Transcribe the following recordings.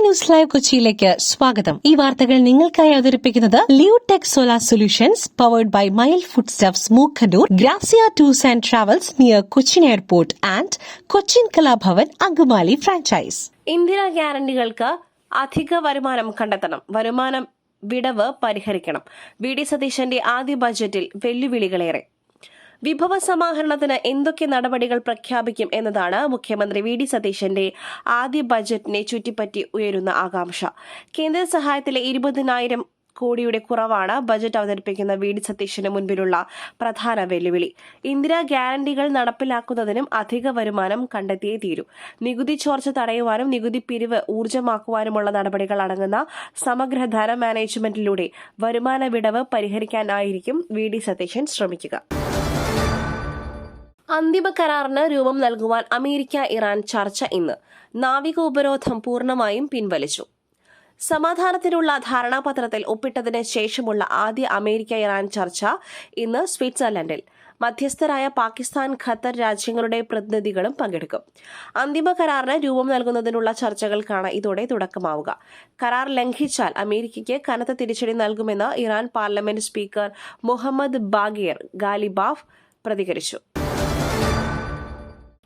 News live കൊച്ചിയിലേക്ക് സ്വാഗതം. ഈ വാർത്തകൾ നിങ്ങൾക്കായി അവതരിപ്പിക്കുന്നത് Leotech solar solutions powered by Mile food stuffs Mookkannoor, Grazia tours and travels near Cochin airport and Cochin Kalabhavan Angamaly franchise. Indira ഗ്യാരണ്ടികൾക്ക് അധിക വരുമാനം കണ്ടെത്തണം, വരുമാനം വിടവ് പരിഹരിക്കണം. വി.ഡി. സതീശന്റെ ആദ്യ ബജറ്റിൽ വെല്ലുവിളികളേറെ. വിഭവ സമാഹരണത്തിന് എന്തൊക്കെ നടപടികൾ പ്രഖ്യാപിക്കും എന്നതാണ് മുഖ്യമന്ത്രി വി.ഡി. സതീശന്റെ ആദ്യ ബജറ്റിനെ ചുറ്റിപ്പറ്റി ഉയരുന്ന ആകാംക്ഷ. കേന്ദ്ര സഹായത്തിലെ 20,000 കോടിയുടെ കുറവാണ് ബജറ്റ് അവതരിപ്പിക്കുന്ന വി.ഡി. സതീശന് മുൻപിലുള്ള പ്രധാന വെല്ലുവിളി. ഇന്ദിരാ ഗ്യാരണ്ടികൾ നടപ്പിലാക്കുന്നതിനും അധിക വരുമാനം കണ്ടെത്തിയേ തീരൂ. നികുതി ചോർച്ച തടയുവാനും നികുതി പിരിവ് ഊർജ്ജമാക്കുവാനുമുള്ള നടപടികൾ അടങ്ങുന്ന സമഗ്ര ധന മാനേജ്മെന്റിലൂടെ വരുമാന വിടവ് പരിഹരിക്കാനായിരിക്കും വി.ഡി. സതീശൻ ശ്രമിക്കുക. അന്തിമ കരാറിന് രൂപം നൽകുവാൻ അമേരിക്ക ഇറാൻ ചർച്ച ഇന്ന്. നാവിക ഉപരോധം പൂർണ്ണമായും പിൻവലിച്ചു. സമാധാനത്തിനുള്ള ധാരണാപത്രത്തിൽ ഒപ്പിട്ടതിന് ശേഷമുള്ള ആദ്യ അമേരിക്ക ഇറാൻ ചർച്ച ഇന്ന് സ്വിറ്റ്സർലൻഡിൽ. മധ്യസ്ഥരായ പാകിസ്ഥാൻ, ഖത്തർ രാജ്യങ്ങളുടെ പ്രതിനിധികളും പങ്കെടുക്കും. അന്തിമ കരാറിന് രൂപം നൽകുന്നതിനുള്ള ചർച്ചകൾക്കാണ് ഇതോടെ തുടക്കമാവുക. കരാർ ലംഘിച്ചാൽ അമേരിക്കയ്ക്ക് കനത്ത തിരിച്ചടി നൽകുമെന്ന് Iran parliament speaker Mohammad Bagher Ghalibaf പ്രതികരിച്ചു.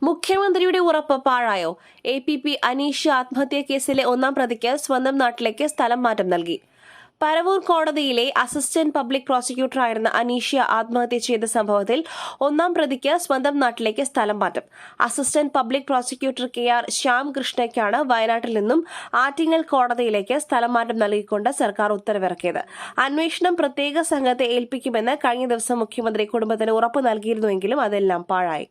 മുഖ്യമന്ത്രിയുടെ ഉറപ്പ് പാഴായോ? APP അനീഷ് ആത്മഹത്യാ കേസിലെ 1-ാം പ്രതിക്ക് സ്വന്തം നാട്ടിലേക്ക് സ്ഥലം മാറ്റം നൽകി. പരവൂർ കോടതിയിലെ അസിസ്റ്റന്റ് പബ്ലിക് പ്രോസിക്യൂട്ടറായിരുന്ന അനീഷ്യ ആത്മഹത്യ ചെയ്ത സംഭവത്തിൽ 1-ാം പ്രതിക്ക് സ്വന്തം നാട്ടിലേക്ക് സ്ഥലം മാറ്റം. അസിസ്റ്റന്റ് പബ്ലിക് പ്രോസിക്യൂട്ടർ KR ശ്യാംകൃഷ്ണയ്ക്കാണ് വയനാട്ടിൽ നിന്നും ആറ്റിങ്ങൽ കോടതിയിലേക്ക് സ്ഥലം മാറ്റം നൽകിക്കൊണ്ട് സർക്കാർ ഉത്തരവിറക്കിയത്. അന്വേഷണം പ്രത്യേക സംഘത്തെ ഏൽപ്പിക്കുമെന്ന് കഴിഞ്ഞ ദിവസം മുഖ്യമന്ത്രി കുടുംബത്തിന് ഉറപ്പ് നൽകിയിരുന്നുവെങ്കിലും അതെല്ലാം പാഴായി.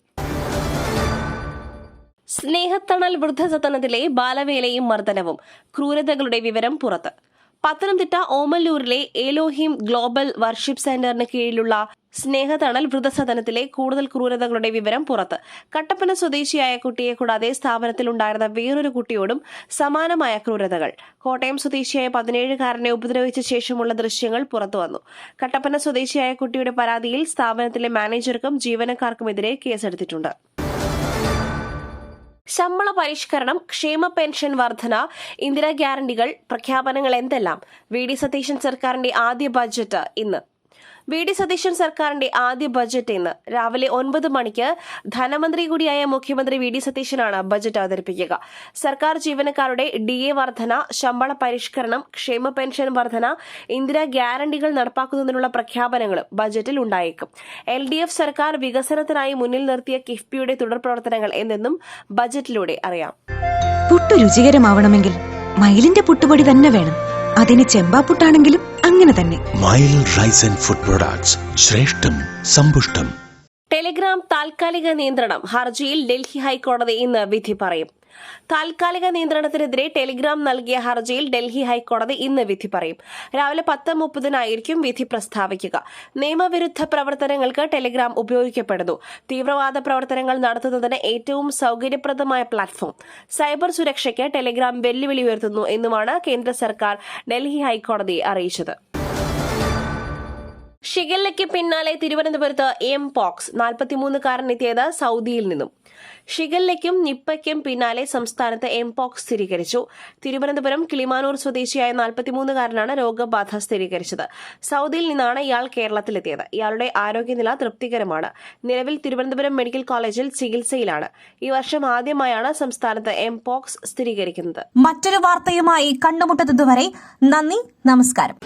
സ്നേഹത്തണൽ വൃദ്ധസദനത്തിലെ ബാലവേലയും മർദ്ദനവും ക്രൂരതകളുടെ വിവരം പുറത്ത്. പത്തനംതിട്ട ഓമല്ലൂരിലെ ഏലോഹിം ഗ്ലോബൽ വർഷിപ്പ് സെന്ററിന് കീഴിലുള്ള സ്നേഹത്തണൽ വൃദ്ധസദനത്തിലെ കൂടുതൽ ക്രൂരതകളുടെ വിവരം പുറത്ത്. കട്ടപ്പന സ്വദേശിയായ കുട്ടിയെ കൂടാതെ സ്ഥാപനത്തിലുണ്ടായിരുന്ന വേറൊരു കുട്ടിയോടും സമാനമായ ക്രൂരതകൾ. കോട്ടയം സ്വദേശിയായ 17-കാരനെ ഉപദ്രവിച്ച ശേഷമുള്ള ദൃശ്യങ്ങൾ പുറത്തുവന്നു. കട്ടപ്പന സ്വദേശിയായ കുട്ടിയുടെ പരാതിയിൽ സ്ഥാപനത്തിലെ മാനേജർക്കും ജീവനക്കാർക്കുമെതിരെ കേസെടുത്തിട്ടുണ്ട്. ശമ്പള പരിഷ്കരണം, ക്ഷേമ പെൻഷൻ വർധന, ഇന്ദിരാ ഗ്യാരണ്ടികൾ, പ്രഖ്യാപനങ്ങൾ എന്തെല്ലാം? വി.ഡി. സതീശൻ സർക്കാരിന്റെ ആദ്യ ബജറ്റ് ഇന്ന്. വി.ഡി. സതീശൻ സർക്കാരിന്റെ ആദ്യ ബജറ്റ് ഇന്ന് രാവിലെ 9 മണിക്ക് ധനമന്ത്രി കൂടിയായ മുഖ്യമന്ത്രി വി.ഡി. സതീശനാണ് ബജറ്റ് അവതരിപ്പിക്കുക. സർക്കാർ ജീവനക്കാരുടെ DA വർധന, ശമ്പള പരിഷ്കരണം, ക്ഷേമ പെൻഷൻ വർധന, ഇന്ദിരാ ഗ്യാരണ്ടികൾ നടപ്പാക്കുന്നതിനുള്ള പ്രഖ്യാപനങ്ങളും ബജറ്റിൽ ഉണ്ടായേക്കും. LDF സർക്കാർ വികസനത്തിനായി മുന്നിൽ നിർത്തിയ കിഫ്ബിയുടെ തുടർ പ്രവർത്തനങ്ങൾ എന്നെന്നും ബജറ്റിലൂടെ അറിയാം. പുട്ടു രുചികരമാവണമെങ്കിൽ മയിലിന്റെ പുട്ടുപൊടി തന്നെ വേണം. അതിന് ചെമ്പാപ്പുട്ടാണെങ്കിലും അങ്ങനെ തന്നെ. Mile rice and food products, ശ്രേഷ്ഠം സമ്പുഷ്ടം. ടെലിഗ്രാം താൽക്കാലിക നിയന്ത്രണം ഹർജിയിൽ ഡൽഹി ഹൈക്കോടതി ഇന്ന് വിധി പറയും. താൽക്കാലിക നിയന്ത്രണത്തിനെതിരെ ടെലിഗ്രാം നൽകിയ ഹർജിയിൽ ഡൽഹി ഹൈക്കോടതി ഇന്ന് വിധി പറയും. രാവിലെ 10:30 വിധി പ്രസ്താവിക്കുക. നിയമവിരുദ്ധ പ്രവർത്തനങ്ങൾക്ക് ടെലിഗ്രാം ഉപയോഗിക്കപ്പെടുന്നു. തീവ്രവാദ പ്രവർത്തനങ്ങൾ നടത്തുന്നതിന് ഏറ്റവും സൌകര്യപ്രദമായ പ്ലാറ്റ്ഫോം. സൈബർ സുരക്ഷയ്ക്ക് ടെലിഗ്രാം വെല്ലുവിളി ഉയർത്തുന്നു എന്നുമാണ് കേന്ദ്ര സർക്കാർ ഡൽഹി ഹൈക്കോടതിയെ അറിയിച്ചത്. ഷിഗല്ലയ്ക്ക് പിന്നാലെ തിരുവനന്തപുരത്ത് എംപോക്സ് 43-കാരനെത്തിയത് സൌദിയിൽ നിന്നും. ഷിഗല്ലയ്ക്കും നിപ്പയ്ക്കും പിന്നാലെ സംസ്ഥാനത്ത് എംപോക്സ് സ്ഥിരീകരിച്ചു. തിരുവനന്തപുരം കിളിമാനൂർ സ്വദേശിയായ 43-കാരനാണ് രോഗബാധ സ്ഥിരീകരിച്ചത്. സൌദിയിൽ നിന്നാണ് ഇയാൾ കേരളത്തിലെത്തിയത്. ഇയാളുടെ ആരോഗ്യനില തൃപ്തികരമാണ്. നിലവിൽ തിരുവനന്തപുരം മെഡിക്കൽ കോളേജിൽ ചികിത്സയിലാണ്. ഈ വർഷം ആദ്യമായാണ് സംസ്ഥാനത്ത് എംപോക്സ് സ്ഥിരീകരിക്കുന്നത്. മറ്റൊരു വാർത്തയുമായി കണ്ടുമുട്ടുന്നതുവരെ നന്ദി, നമസ്കാരം.